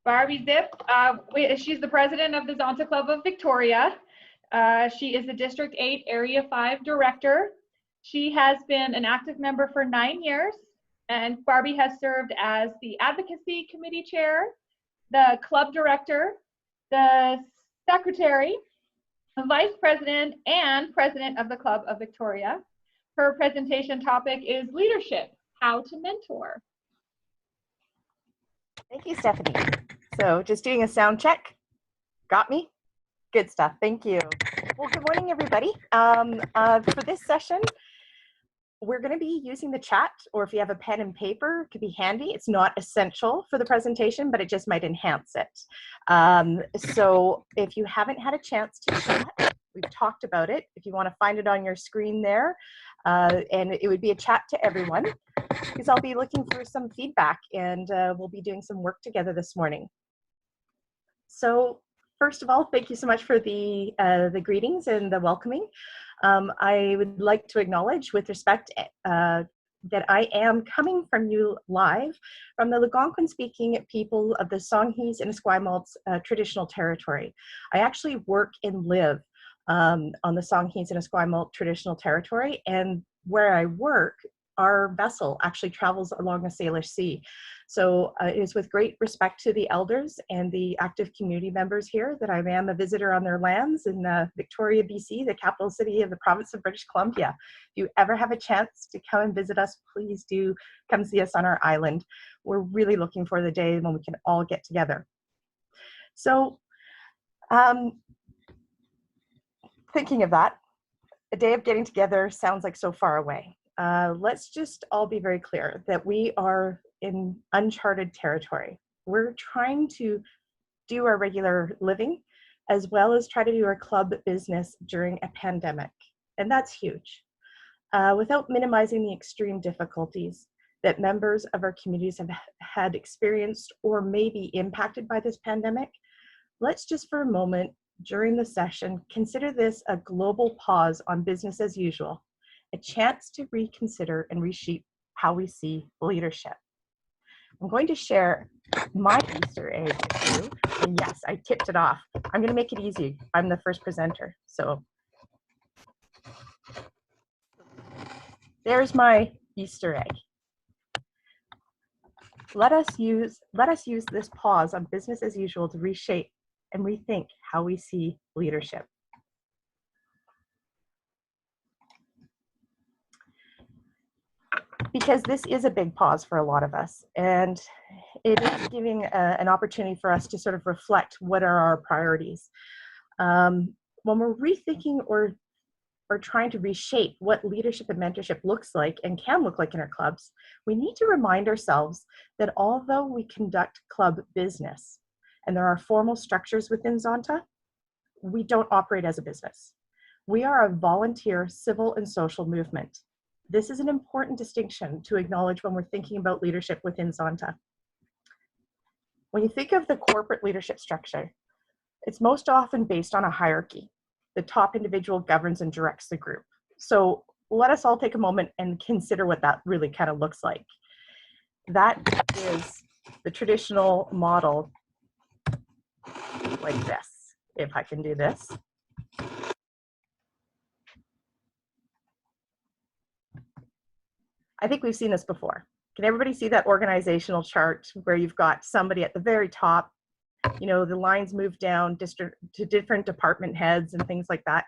Barbie Zipp. She's the president of the Zonta Club of Victoria. She is the District 8 Area 5 Director. She has been an active member for 9 years, and Barbie has served as the Advocacy Committee Chair, the Club Director, the Secretary, the Vice President, and President of the Club of Victoria. Her presentation topic is Leadership, How to Mentor. Thank you, Stephanie. So just doing a sound check. Got me? Good stuff. Thank you. Well, good morning, everybody. For this session, we're going to be using the chat, or if you have a pen and paper, it could be handy. It's not essential for the presentation, but it just might enhance it. So if you haven't had a chance to chat, we've talked about it. If you want to find it on your screen there, and it would be a chat to everyone, because I'll be looking for some feedback, and we'll be doing some work together this morning. So first of all, thank you so much for the greetings and the welcoming. I would like to acknowledge with respect that I am coming from you live from the Algonquin-speaking people of the Songhees and Esquimalt traditional territory. I actually work and live on the Songhees and Esquimalt traditional territory, and where I work, our vessel actually travels along the Salish Sea. So it is with great respect to the elders and the active community members here that I am a visitor on their lands in Victoria, BC, the capital city of the province of British Columbia. If you ever have a chance to come and visit us, please do come see us on our island. We're really looking for the day when we can all get together. So thinking of that, a day of getting together sounds like so far away. Let's just all be very clear that we are in uncharted territory. We're trying to do our regular living as well as try to do our club business during a pandemic, and that's huge. Without minimizing the extreme difficulties that members of our communities have had experienced or may be impacted by this pandemic, let's just for a moment during the session consider this a global pause on business as usual, a chance to reconsider and reshape how we see leadership. I'm going to share my Easter egg with you. And yes, I tipped it off. I'm going to make it easy. I'm the first presenter. So there's my Easter egg. Let us use this pause on business as usual to reshape and rethink how we see leadership. Because this is a big pause for a lot of us, and it is giving an opportunity for us to sort of reflect what are our priorities. When we're rethinking or trying to reshape what leadership and mentorship looks like and can look like in our clubs, we need to remind ourselves that although we conduct club business and there are formal structures within Zonta, we don't operate as a business. We are a volunteer civil and social movement. This is an important distinction to acknowledge when we're thinking about leadership within Zonta. When you think of the corporate leadership structure, it's most often based on a hierarchy. The top individual governs and directs the group. So let us all take a moment and consider what that really kind of looks like. That is the traditional model like this, if I can do this. I think we've seen this before. Can everybody see that organizational chart where you've got somebody at the very top, you know, the lines move down to different department heads and things like that.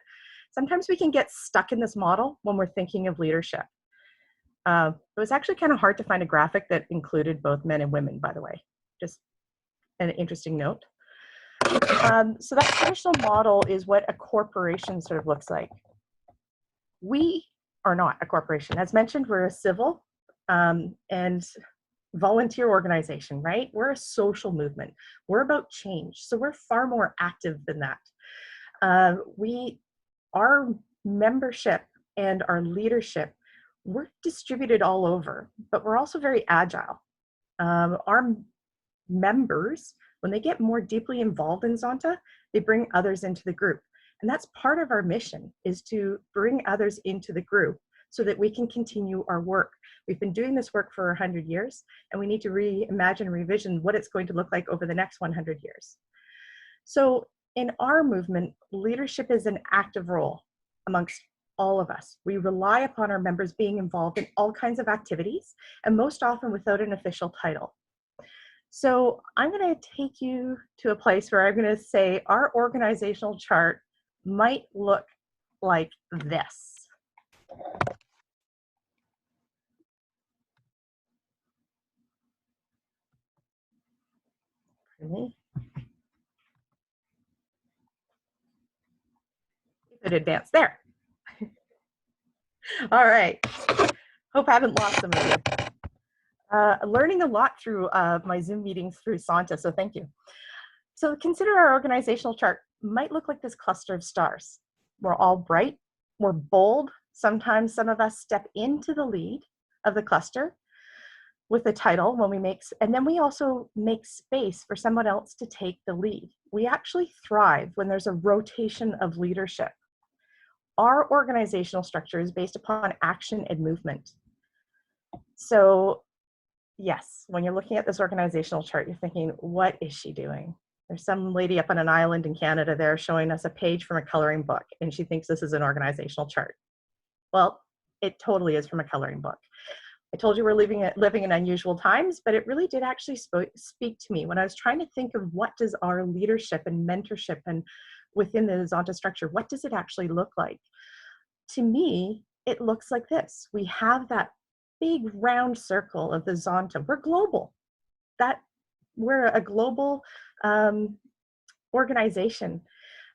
Sometimes we can get stuck in this model when we're thinking of leadership. It was actually kind of hard to find a graphic that included both men and women, by the way, just an interesting note. So that traditional model is what a corporation sort of looks like. We are not a corporation. As mentioned, we're a civil and volunteer organization, right? We're a social movement. We're about change. So we're far more active than that. Our membership and our leadership, we're distributed all over, but we're also very agile. Our members, when they get more deeply involved in Zonta, they bring others into the group. And that's part of our mission, is to bring others into the group so that we can continue our work. We've been doing this work for 100 years, and we need to reimagine and revision what it's going to look like over the next 100 years. So in our movement, leadership is an active role amongst all of us. We rely upon our members being involved in all kinds of activities, and most often without an official title. So I'm going to take you to a place where I'm going to say our organizational chart might look like this. Keep it advanced there. All right. Hope I haven't lost some of you. Learning a lot through my Zoom meetings through Santa, so thank you. So consider our organizational chart might look like this cluster of stars. We're all bright, we're bold. Sometimes some of us step into the lead of the cluster with the title when we and then we also make space for someone else to take the lead. We actually thrive when there's a rotation of leadership. Our organizational structure is based upon action and movement. So yes, when you're looking at this organizational chart, you're thinking, what is she doing? There's some lady up on an island in Canada there showing us a page from a coloring book, and she thinks this is an organizational chart. Well, it totally is from a coloring book. I told you we're living in unusual times, but it really did actually speak to me when I was trying to think of what does our leadership and mentorship and within the Zonta structure, what does it actually look like? To me, it looks like this. We have that big round circle of the Zonta. We're global. We're a global organization.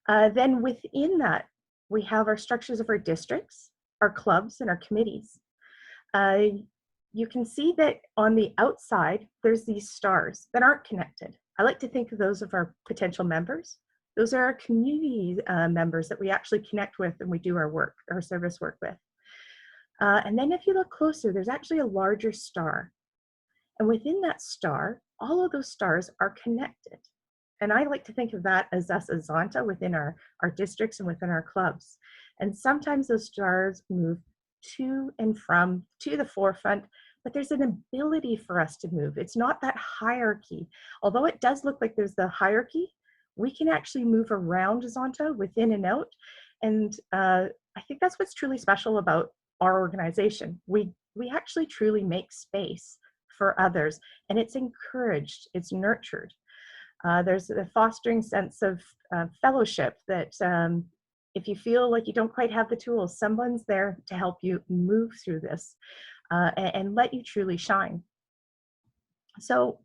Then within that, we have our structures of our districts, our clubs, and our committees. You can see that on the outside, there's these stars that aren't connected. I like to think of those of our potential members. Those are our community members that we actually connect with and we do our work, our service work with. And then if you look closer, there's actually a larger star. And within that star, all of those stars are connected. And I like to think of that as us as Zonta within our districts and within our clubs. And sometimes those stars move to and from, to the forefront, but there's an ability for us to move. It's not that hierarchy. Although it does look like there's the hierarchy, we can actually move around Zonta within and out. And I think that's what's truly special about our organization. We actually truly make space for others, and it's encouraged, it's nurtured. There's a fostering sense of fellowship that if you feel like you don't quite have the tools, someone's there to help you move through this and let you truly shine. So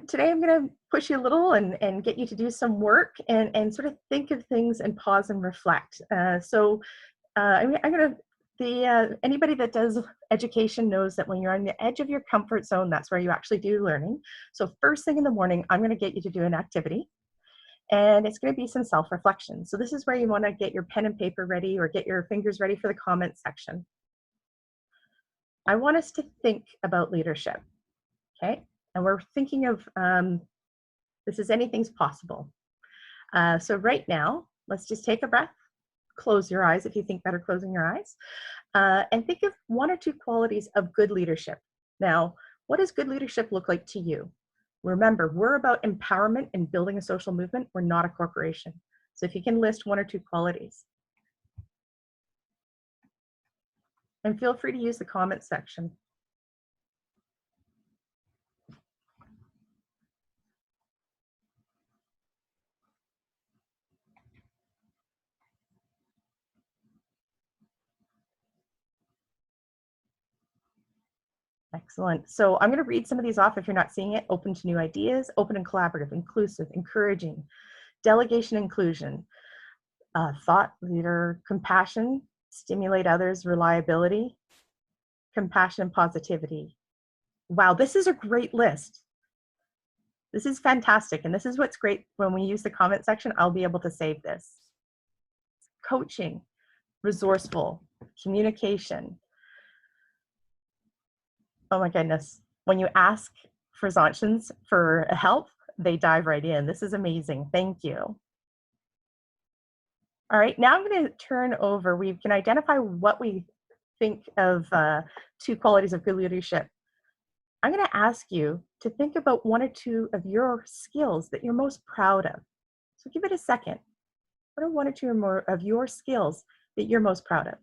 today I'm going to push you a little and get you to do some work and sort of think of things and pause and reflect. Anybody that does education knows that when you're on the edge of your comfort zone, that's where you actually do learning. So first thing in the morning, I'm going to get you to do an activity, and it's going to be some self-reflection. So this is where you want to get your pen and paper ready or get your fingers ready for the comment section. I want us to think about leadership, okay? And we're thinking of, this is anything's possible. So right now, let's just take a breath. Close your eyes if you think better closing your eyes, and think of one or two qualities of good leadership. Now, what does good leadership look like to you? Remember, we're about empowerment and building a social movement. We're not a corporation. So if you can list one or two qualities. And feel free to use the comment section. Excellent. So I'm going to read some of these off if you're not seeing it. Open to new ideas, open and collaborative, inclusive, encouraging, delegation, inclusion, thought leader, compassion, stimulate others, reliability, compassion and positivity. Wow, this is a great list. This is fantastic. And this is what's great when we use the comment section, I'll be able to save this. Coaching, resourceful, communication. Oh my goodness. When you ask for Zontans for help, they dive right in. This is amazing. Thank you. All right, now I'm going to turn over. We can identify what we think of 2 qualities of good leadership. I'm going to ask you to think about 1 or 2 of your skills that you're most proud of. So give it a second. What are 1 or 2 or more of your skills that you're most proud of?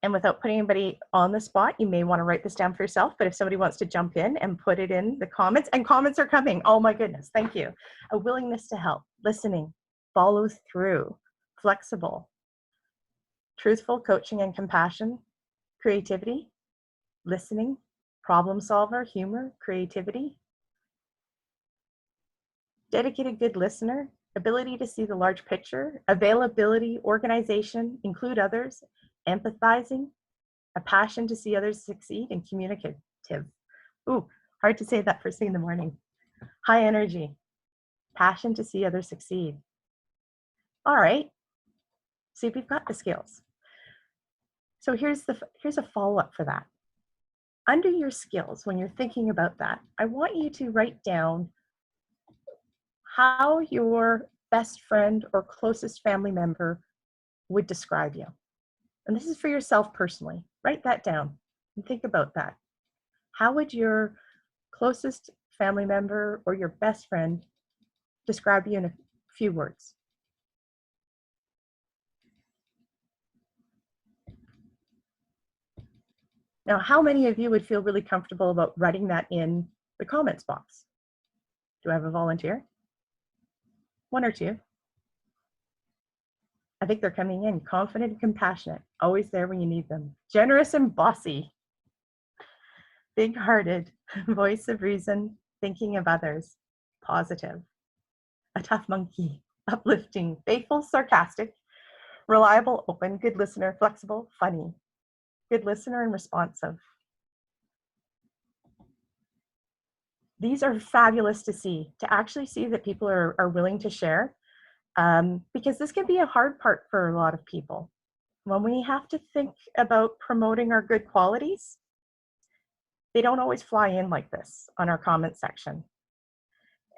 And without putting anybody on the spot, you may want to write this down for yourself, but if somebody wants to jump in and put it in the comments, and comments are coming. Oh my goodness, thank you. A willingness to help, listening, follow through, flexible, truthful, coaching and compassion, creativity, listening, problem solver, humor, creativity, dedicated good listener, ability to see the large picture, availability, organization, include others, empathizing, a passion to see others succeed, and communicative. Ooh, hard to say that first thing in the morning. High energy, passion to see others succeed. All right, see if we've got the skills. So here's a follow-up for that. Under your skills, when you're thinking about that, I want you to write down how your best friend or closest family member would describe you. And this is for yourself personally. Write that down and think about that. How would your closest family member or your best friend describe you in a few words? Now, how many of you would feel really comfortable about writing that in the comments box? Do I have a volunteer? 1 or 2. I think they're coming in. Confident and compassionate, always there when you need them. Generous and bossy. Big-hearted, voice of reason, thinking of others. Positive. A tough monkey, uplifting, faithful, sarcastic, reliable, open, good listener, flexible, funny. Good listener and responsive. These are fabulous to see, to actually see that people are willing to share, because this can be a hard part for a lot of people. When we have to think about promoting our good qualities, they don't always fly in like this on our comment section.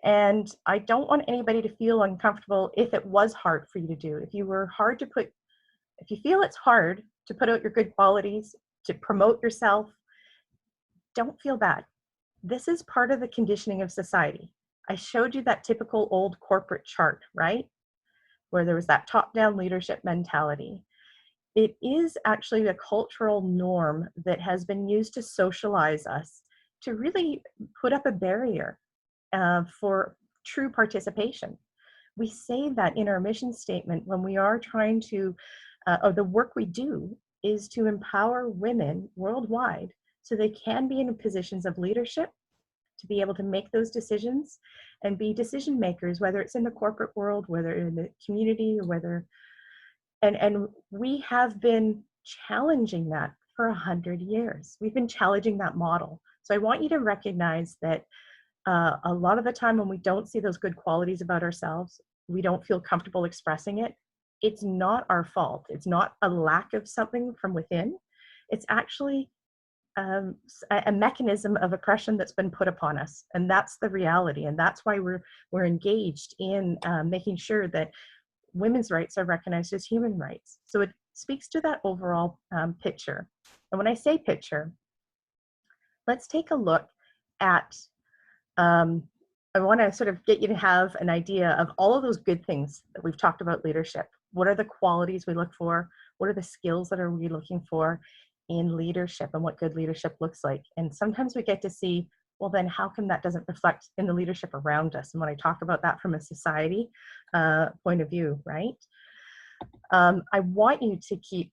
And I don't want anybody to feel uncomfortable if it was hard for you to do. If you feel it's hard to put out your good qualities, to promote yourself, don't feel bad. This is part of the conditioning of society. I showed you that typical old corporate chart, right? Where there was that top-down leadership mentality. It is actually a cultural norm that has been used to socialize us, to really put up a barrier for true participation. We say that in our mission statement when we are trying to, or the work we do is to empower women worldwide so they can be in positions of leadership, to be able to make those decisions and be decision makers, whether it's in the corporate world, whether in the community, or whether, and we have been challenging that for 100 years. We've been challenging that model. So I want you to recognize that a lot of the time when we don't see those good qualities about ourselves, we don't feel comfortable expressing it. It's not our fault. It's not a lack of something from within. It's actually a mechanism of oppression that's been put upon us, and that's the reality. And that's why we're engaged in making sure that women's rights are recognized as human rights. So it speaks to that overall picture. And when I say picture, let's take a look at, I want to sort of get you to have an idea of all of those good things that we've talked about leadership. What are the qualities we look for? What are the skills that are we looking for in leadership, and what good leadership looks like? And sometimes we get to see, well, then how come that doesn't reflect in the leadership around us? And when I talk about that from a society point of view, right? I want you to keep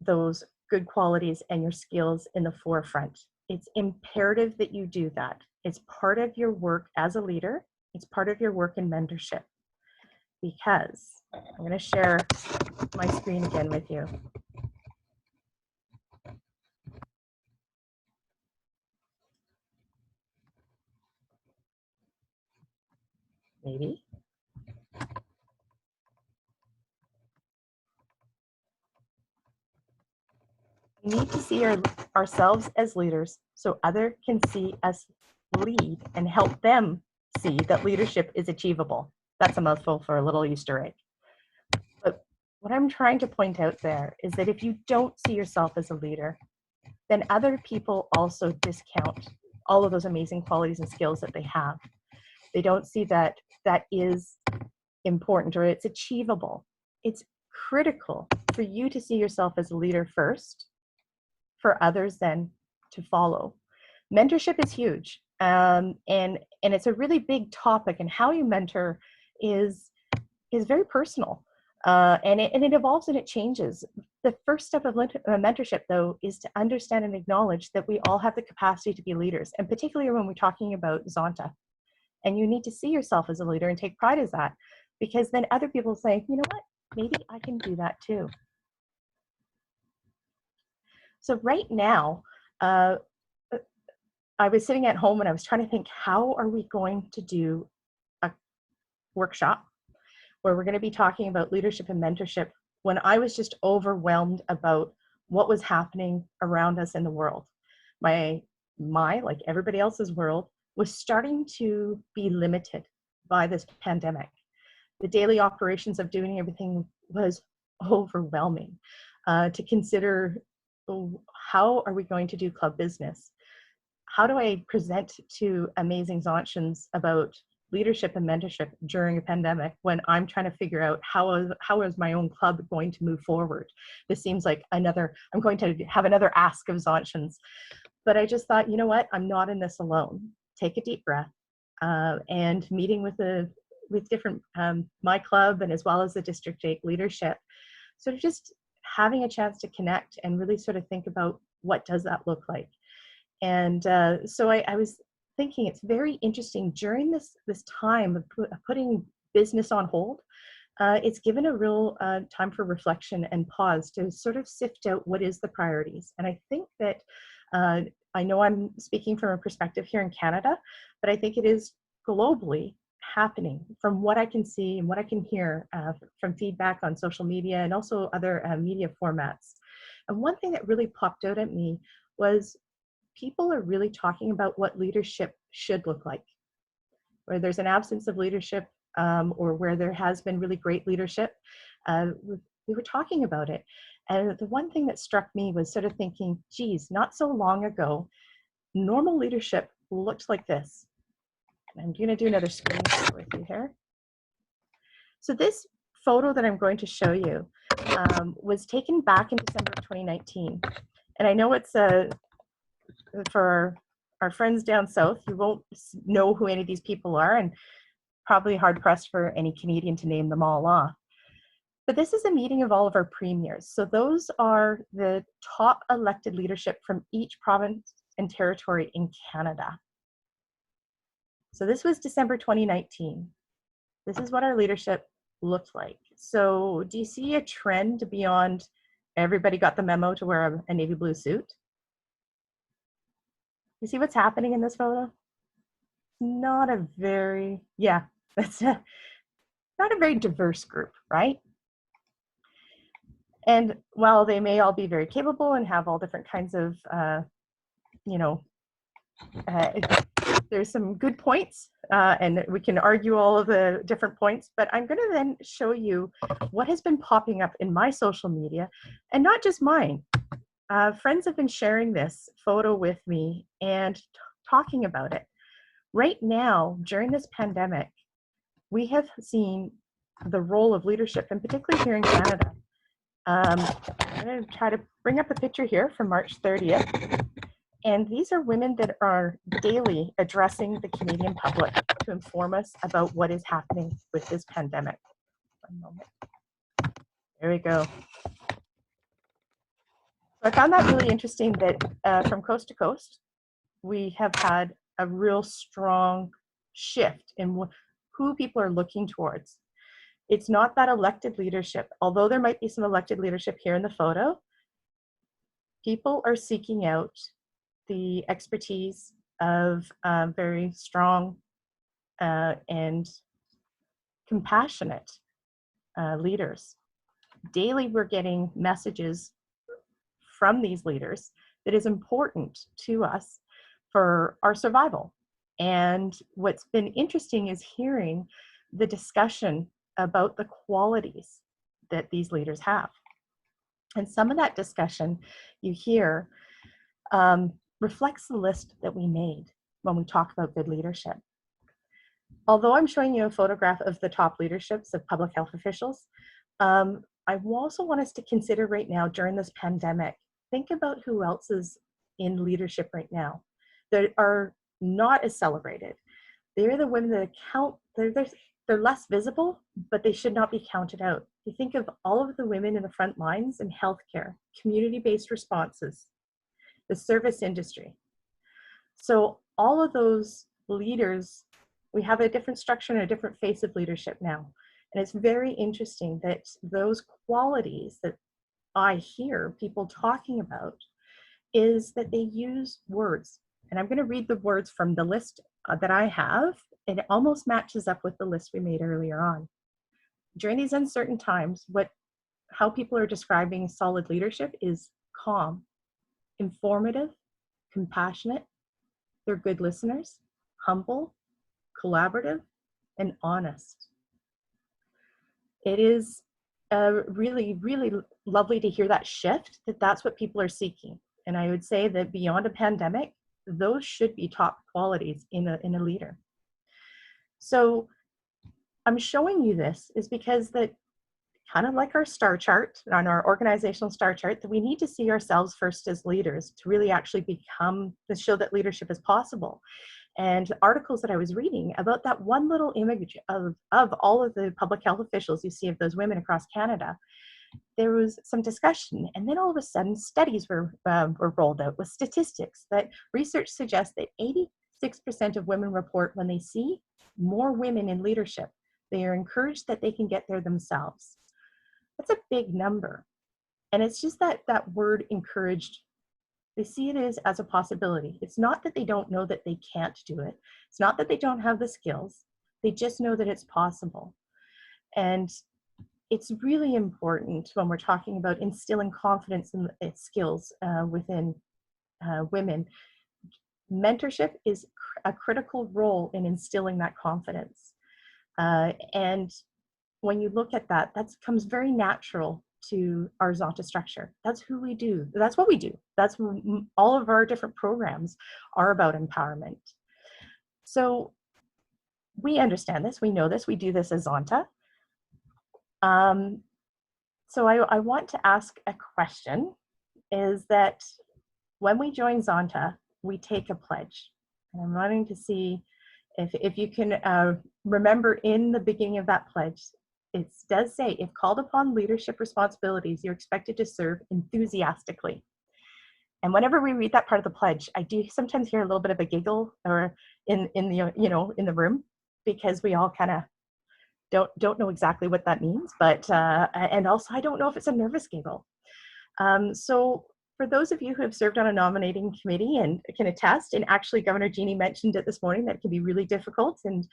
those good qualities and your skills in the forefront. It's imperative that you do that. It's part of your work as a leader. It's part of your work in mentorship. Because I'm going to share my screen again with you. Maybe. We need to see ourselves as leaders so others can see us lead and help them see that leadership is achievable. That's a mouthful for a little Easter egg. But what I'm trying to point out there is that if you don't see yourself as a leader, then other people also discount all of those amazing qualities and skills that they have. They don't see that that is important or it's achievable. It's critical for you to see yourself as a leader first, for others then to follow. Mentorship is huge, and it's a really big topic, and how you mentor is very personal, and it evolves and it changes. The first step of mentorship, though, is to understand and acknowledge that we all have the capacity to be leaders, and particularly when we're talking about Zonta. And you need to see yourself as a leader and take pride as that, because then other people say, you know what, maybe I can do that too. So right now, I was sitting at home and I was trying to think, how are we going to do a workshop where we're going to be talking about leadership and mentorship when I was just overwhelmed about what was happening around us in the world. My, like everybody else's world, was starting to be limited by this pandemic. The daily operations of doing everything was overwhelming. To consider, how are we going to do club business? How do I present to amazing Zontians about leadership and mentorship during a pandemic when I'm trying to figure out how is my own club going to move forward? This seems like I'm going to have another ask of Zontians. But I just thought, you know what, I'm not in this alone. Take a deep breath, and meeting with different, my club and as well as the District 8 leadership, sort of just having a chance to connect and really sort of think about what does that look like. And so I was thinking it's very interesting during this time of putting business on hold. It's given a real time for reflection and pause to sort of sift out what is the priorities. And I think that I know I'm speaking from a perspective here in Canada, but I think it is globally happening from what I can see and what I can hear from feedback on social media and also other media formats. And one thing that really popped out at me was people are really talking about what leadership should look like. Where there's an absence of leadership, or where there has been really great leadership, we were talking about it. And the one thing that struck me was sort of thinking, geez, not so long ago, normal leadership looked like this. I'm going to do another screen share with you here. So this photo that I'm going to show you was taken back in December of 2019. And I know it's for our friends down south, you won't know who any of these people are, and probably hard pressed for any Canadian to name them all off. But this is a meeting of all of our premiers. So those are the top elected leadership from each province and territory in Canada. So this was December 2019. This is what our leadership looked like. So do you see a trend beyond everybody got the memo to wear a navy blue suit? You see what's happening in this photo? Not a very, yeah, that's not a very diverse group, right? And while they may all be very capable and have all different kinds of, there's some good points, and we can argue all of the different points, but I'm going to then show you what has been popping up in my social media, and not just mine. Friends have been sharing this photo with me and talking about it. Right now, during this pandemic, we have seen the role of leadership, and particularly here in Canada. I'm going to try to bring up a picture here from March 30th. And these are women that are daily addressing the Canadian public to inform us about what is happening with this pandemic. One moment. There we go. So I found that really interesting that from coast to coast, we have had a real strong shift in who people are looking towards. It's not that elected leadership, although there might be some elected leadership here in the photo. People are seeking out the expertise of very strong and compassionate leaders. Daily, we're getting messages from these leaders that is important to us for our survival. And what's been interesting is hearing the discussion about the qualities that these leaders have. And some of that discussion you hear reflects the list that we made when we talk about good leadership. Although I'm showing you a photograph of the top leaderships of public health officials, I also want us to consider right now during this pandemic, think about who else is in leadership right now that are not as celebrated. They're the women that count, they're less visible, but they should not be counted out. You think of all of the women in the front lines in healthcare, community-based responses, the service industry. So all of those leaders, we have a different structure and a different face of leadership now. And it's very interesting that those qualities that I hear people talking about is that they use words. And I'm going to read the words from the list that I have. It almost matches up with the list we made earlier on. During these uncertain times, how people are describing solid leadership is calm, informative, compassionate, they're good listeners, humble, collaborative, and honest. It is really, really lovely to hear that shift, that's what people are seeking. And I would say that beyond a pandemic, those should be top qualities in a leader. So I'm showing you this is because that kind of like our star chart, on our organizational star chart, that we need to see ourselves first as leaders to really actually become, to show that leadership is possible. And articles that I was reading about that one little image of all of the public health officials you see of those women across Canada, there was some discussion, and then all of a sudden studies were rolled out with statistics that research suggests that 86% of women report when they see more women in leadership, they are encouraged that they can get there themselves. That's a big number. And it's just that word encouraged, they see it as a possibility. It's not that they don't know that they can't do it. It's not that they don't have the skills. They just know that it's possible. And it's really important when we're talking about instilling confidence in skills within women. Mentorship is a critical role in instilling that confidence. And when you look at that, that comes very natural to our Zonta structure. That's who we do. That's what we do. That's all of our different programs are about empowerment. So we understand this, we know this, we do this as Zonta. So I want to ask a question, is that when we join Zonta, we take a pledge. And I'm wanting to see if you can remember in the beginning of that pledge, it does say, if called upon leadership responsibilities, you're expected to serve enthusiastically. And whenever we read that part of the pledge, I do sometimes hear a little bit of a giggle or in the room, because we all kind of don't know exactly what that means, but and also I don't know if it's a nervous giggle. So for those of you who have served on a nominating committee and can attest, and actually Governor Jeannie mentioned it this morning, that it can be really difficult, and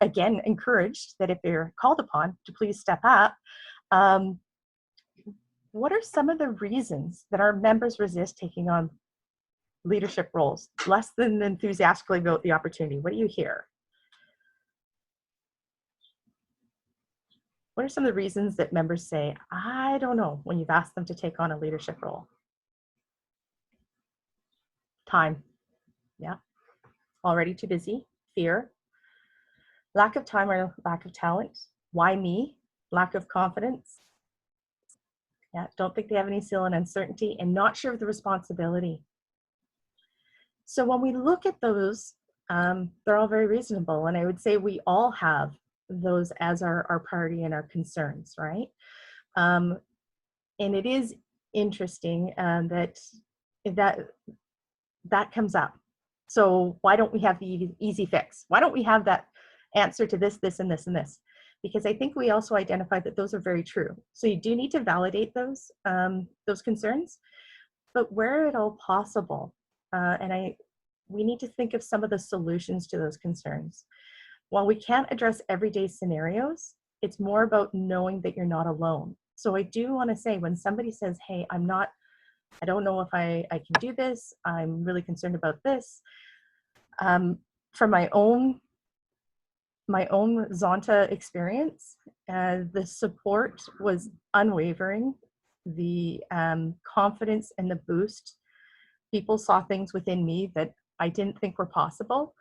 again encouraged that if they're called upon to please step up. What are some of the reasons that our members resist taking on leadership roles, less than enthusiastically about the opportunity? What do you hear? What are some of the reasons that members say, I don't know, when you've asked them to take on a leadership role? Time, yeah. Already too busy, fear, lack of time or lack of talent. Why me? Lack of confidence. Yeah, don't think they have any skill and uncertainty, and not sure of the responsibility. So when we look at those, they're all very reasonable. And I would say we all have those as our priority and our concerns, right? And it is interesting that comes up. So why don't we have the easy fix? Why don't we have that answer to this, this, and this, and this? Because I think we also identified that those are very true. So you do need to validate those concerns, but where at all possible, we need to think of some of the solutions to those concerns. While we can't address everyday scenarios, it's more about knowing that you're not alone. So I do want to say, when somebody says, hey, I'm not I don't know if I can do this. I'm really concerned about this. From my own Zonta experience, the support was unwavering. The confidence and the boost. People saw things within me that I didn't think were possible.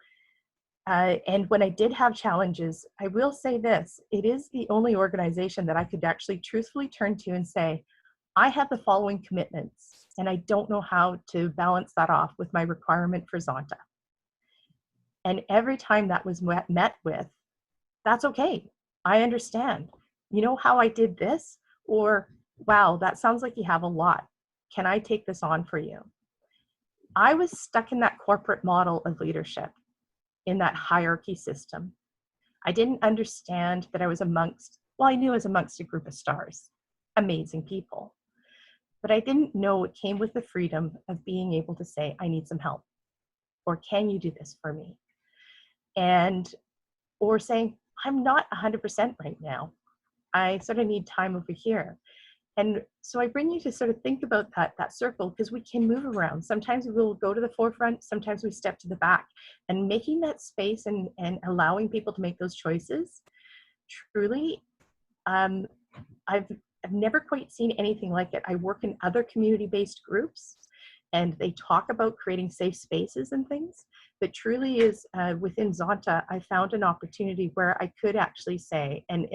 And when I did have challenges, I will say this, it is the only organization that I could actually truthfully turn to and say, I have the following commitments, and I don't know how to balance that off with my requirement for Zonta. And every time that was met with, that's okay, I understand. You know how I did this? Or, wow, that sounds like you have a lot. Can I take this on for you? I was stuck in that corporate model of leadership, in that hierarchy system. I didn't understand that I was amongst, well, I knew I was amongst a group of stars, amazing people. But I didn't know it came with the freedom of being able to say, I need some help, or can you do this for me? And, or saying, I'm not 100% right now. I sort of need time over here. And so I bring you to sort of think about that circle, because we can move around. Sometimes we'll go to the forefront, sometimes we step to the back, and making that space and allowing people to make those choices. Truly, I've never quite seen anything like it. I work in other community-based groups, and they talk about creating safe spaces and things, but truly is within Zonta, I found an opportunity where I could actually say, and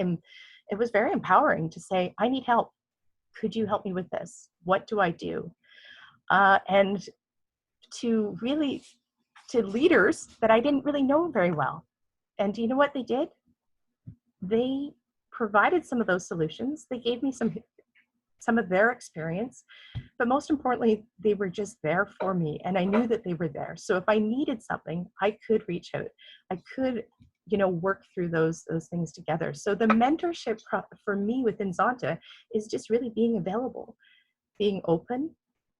it was very empowering to say, I need help. Could you help me with this? What do I do? And to leaders that I didn't really know very well. And do you know what they did? They provided some of those solutions. They gave me some of their experience, but most importantly, they were just there for me, and I knew that they were there. So if I needed something, I could reach out. I could, work through those things together. So the mentorship for me within Zonta is just really being available, being open,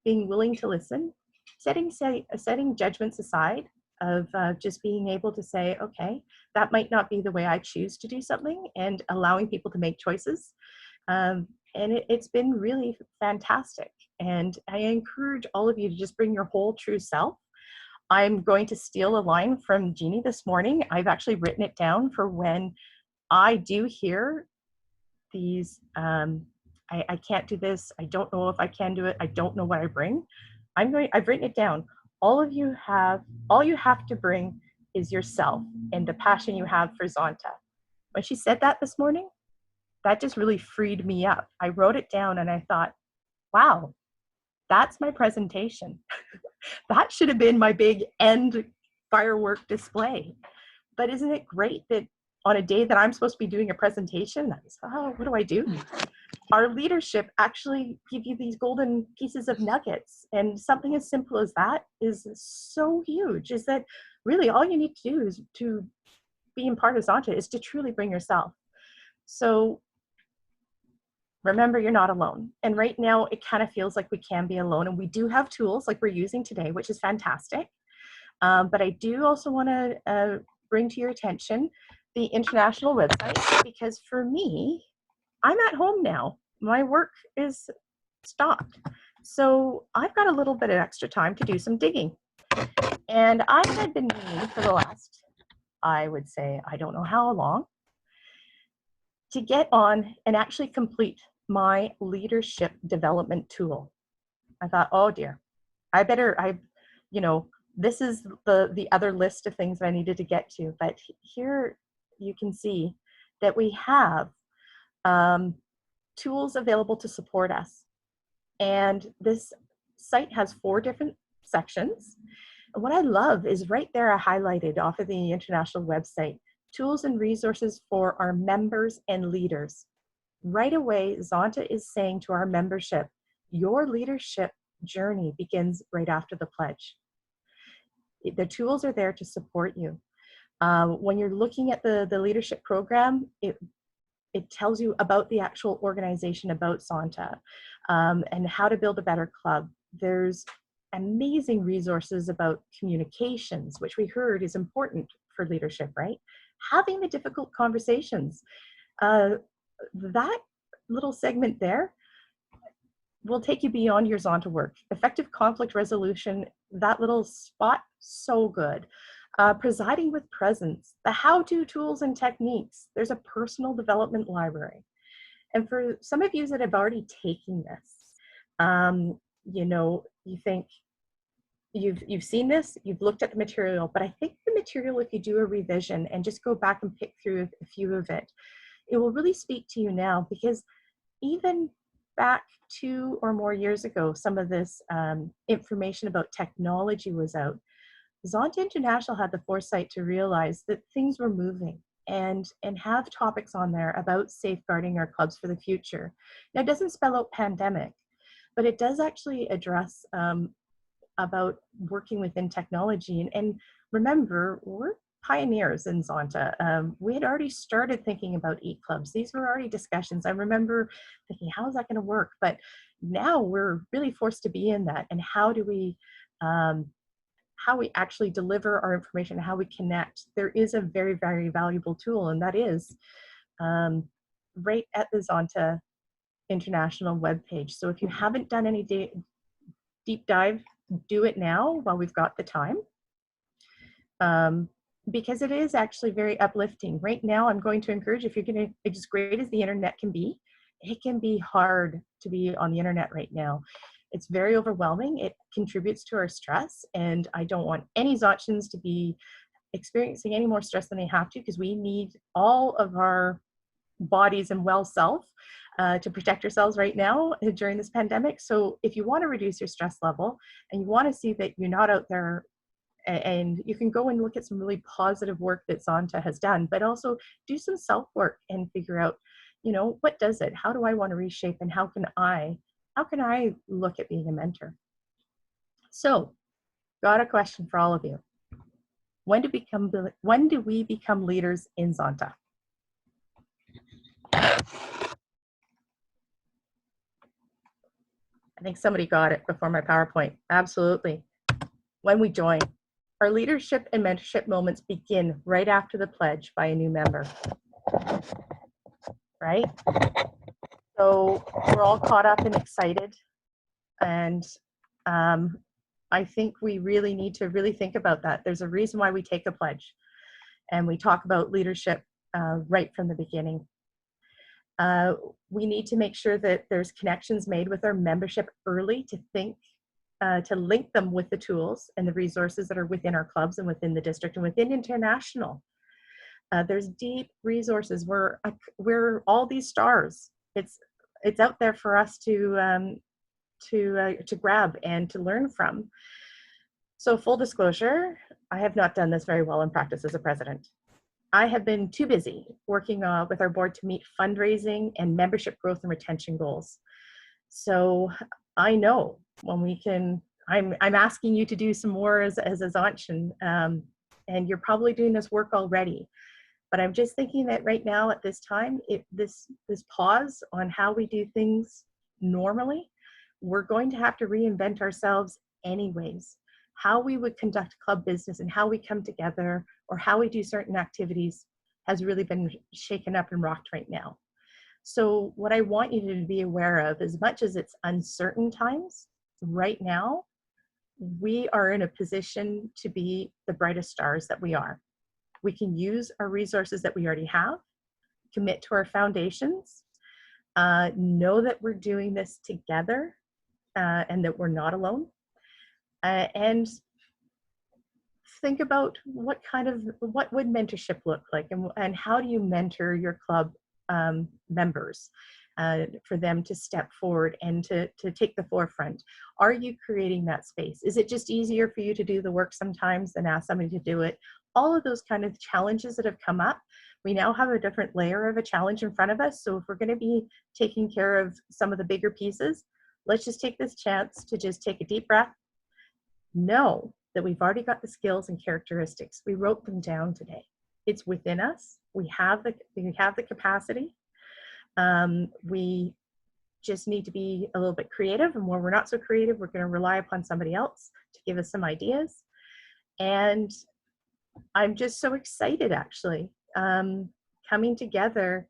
being willing to listen, setting judgments aside of just being able to say, okay, that might not be the way I choose to do something, and allowing people to make choices. And it's been really fantastic. And I encourage all of you to just bring your whole true self. I'm going to steal a line from Jeannie this morning. I've actually written it down for when I do hear these, I can't do this. I don't know if I can do it. I don't know what I bring. I've written it down. All you have to bring is yourself and the passion you have for Zonta. When she said that this morning, that just really freed me up. I wrote it down and I thought, wow, that's my presentation. That should have been my big end firework display. But isn't it great that on a day that I'm supposed to be doing a presentation, what do I do? Our leadership actually give you these golden pieces of nuggets. And something as simple as that is so huge, is that really all you need to do is to be in part of Zonta is to truly bring yourself. So remember, you're not alone. And right now it kind of feels like we can be alone, and we do have tools like we're using today, which is fantastic. But I do also want to bring to your attention the international website, because for me, I'm at home now. My work is stopped. So I've got a little bit of extra time to do some digging. And I had been meaning for the last, I would say, I don't know how long, to get on and actually complete my leadership development tool. I thought, oh dear, this is the other list of things that I needed to get to. But here you can see that we have tools available to support us. And this site has 4 different sections. And what I love is right there, I highlighted off of the international website, tools and resources for our members and leaders. Right away, Zonta is saying to our membership, your leadership journey begins right after the pledge. The tools are there to support you. When you're looking at the leadership program, it tells you about the actual organization, about Zonta, and how to build a better club. There's amazing resources about communications, which we heard is important for leadership, right? Having the difficult conversations. That little segment there, will take you beyond your Zonta work. Effective conflict resolution, that little spot, so good. Presiding with presence, the how-to tools and techniques. There's a personal development library. And for some of you that have already taken this, you know, you think you've seen this, you've looked at the material, but I think the material, if you do a revision and just go back and pick through a few of it, it will really speak to you now, because even back 2 or more years ago, some of this information about technology was out. Zonta International had the foresight to realize that things were moving and have topics on there about safeguarding our clubs for the future. Now, it doesn't spell out pandemic, but it does actually address about working within technology. And remember, we're pioneers in Zonta. We had already started thinking about e-clubs. These were already discussions. I remember thinking, how is that going to work? But now we're really forced to be in that. And how do we, how we actually deliver our information, how we connect. There is a very, very valuable tool, and that is right at the Zonta International webpage. So if you haven't done any deep dive, do it now while we've got the time. Because it is actually very uplifting. Right now, I'm going to encourage, if you're going to, as great as the internet can be, it can be hard to be on the internet right now. It's very overwhelming. It contributes to our stress, and I don't want any Zontians to be experiencing any more stress than they have to, because we need all of our bodies and well self to protect ourselves right now during this pandemic. So if you want to reduce your stress level and you want to see that you're not out there, and you can go and look at some really positive work that Zonta has done, but also do some self-work and figure out, you know, what does it? How do I want to reshape, and how can I look at being a mentor? So, got a question for all of you. When do we become leaders in Zonta? I think somebody got it before my PowerPoint. Absolutely. When we join. Our leadership and mentorship moments begin right after the pledge by a new member, right? So we're all caught up and excited. And I think we really need to really think about that. There's a reason why we take a pledge, and we talk about leadership right from the beginning. We need to make sure that there's connections made with our membership early to think, to link them with the tools and the resources that are within our clubs and within the district and within international. There's deep resources. We're all these stars. It's out there for us to grab and to learn from. So full disclosure, I have not done this very well in practice as a president. I have been too busy working with our board to meet fundraising and membership growth and retention goals. So I know when we can, I'm asking you to do some more as a Zontian, and you're probably doing this work already. But I'm just thinking that right now at this time, this pause on how we do things normally, we're going to have to reinvent ourselves anyways. How we would conduct club business and how we come together or how we do certain activities has really been shaken up and rocked right now. So what I want you to be aware of, as much as it's uncertain times, right now, we are in a position to be the brightest stars that we are. We can use our resources that we already have, commit to our foundations, know that we're doing this together and that we're not alone, and think about what would mentorship look like, and how do you mentor your club members for them to step forward and to take the forefront. Are you creating that space? Is it just easier for you to do the work sometimes than ask somebody to do it? All of those kind of challenges that have come up, we now have a different layer of a challenge in front of us. So if we're going to be taking care of some of the bigger pieces, let's just take this chance to just take a deep breath. Know that we've already got the skills and characteristics. We wrote them down today. It's within us. We have the capacity. We just need to be a little bit creative, and where we're not so creative, we're going to rely upon somebody else to give us some ideas. And I'm just so excited, actually, coming together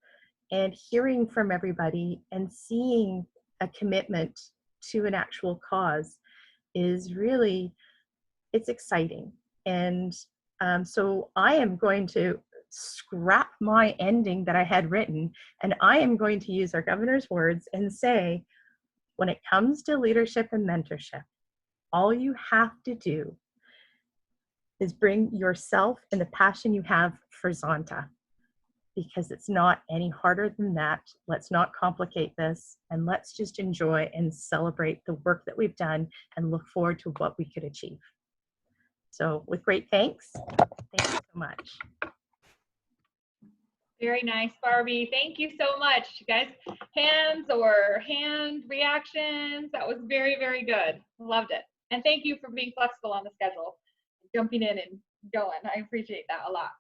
and hearing from everybody and seeing a commitment to an actual cause is really, it's exciting. And so I am going to scrap my ending that I had written, and I am going to use our governor's words and say, when it comes to leadership and mentorship, all you have to do is bring yourself and the passion you have for Zonta, because it's not any harder than that. Let's not complicate this, and let's just enjoy and celebrate the work that we've done and look forward to what we could achieve. So with great thanks, thank you so much. Very nice, Barbie. Thank you so much, guys. Hands or hand reactions. That was very, very good. Loved it. And thank you for being flexible on the schedule, jumping in and going. I appreciate that a lot.